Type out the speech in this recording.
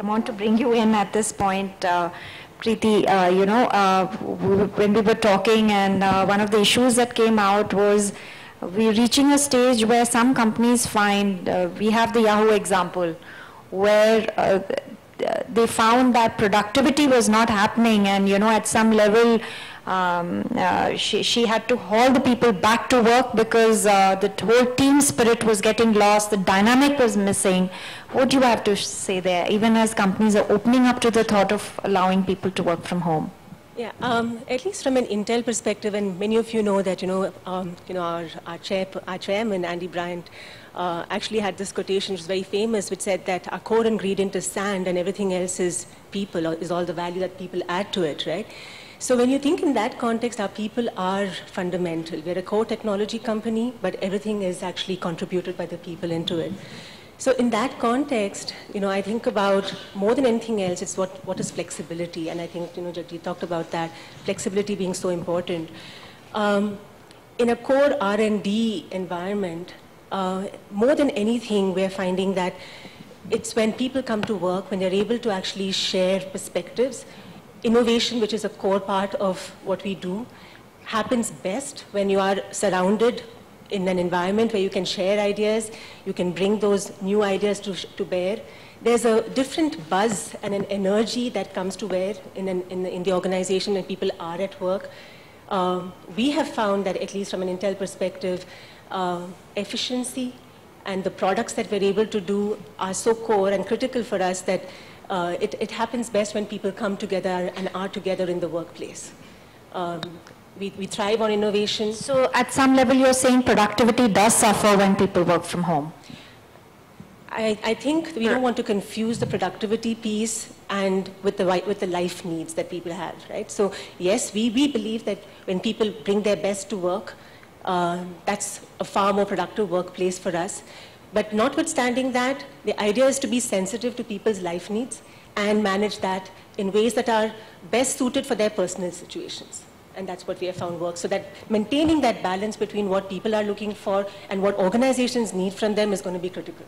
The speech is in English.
want to bring you in at this point. Preeti, when we were talking, and one of the issues that came out was we're reaching a stage where some companies find, we have the Yahoo example, where they found that productivity was not happening, and at some level she had to haul the people back to work because the whole team spirit was getting lost, the dynamic was missing. What do you have to say there, even as companies are opening up to the thought of allowing people to work from home? Yeah, at least from an Intel perspective, and many of you know that our chairman Andy Bryant actually had this quotation, which is very famous, which said that our core ingredient is sand, and everything else is people, or is all the value that people add to it, right? So when you think in that context, our people are fundamental. We're a core technology company, but everything is actually contributed by the people into it. So in that context, I think about more than anything else, it's what is flexibility, and I think Jagdeep talked about that, flexibility being so important. In a core R&D environment, more than anything, we're finding that it's when people come to work, when they're able to actually share perspectives. Innovation, which is a core part of what we do, happens best when you are surrounded in an environment where you can share ideas, you can bring those new ideas to bear. There's a different buzz and an energy that comes to bear in the organization when people are at work. We have found that, at least from an Intel perspective, efficiency and the products that we're able to do are so core and critical for us that it happens best when people come together and are together in the workplace. We thrive on innovation. So at some level you're saying productivity does suffer when people work from home? I think we don't want to confuse the productivity piece and with the life needs that people have, right? So yes, we believe that when people bring their best to work, that's a far more productive workplace for us. But notwithstanding that, the idea is to be sensitive to people's life needs and manage that in ways that are best suited for their personal situations. And that's what we have found works. So that maintaining that balance between what people are looking for and what organizations need from them is going to be critical.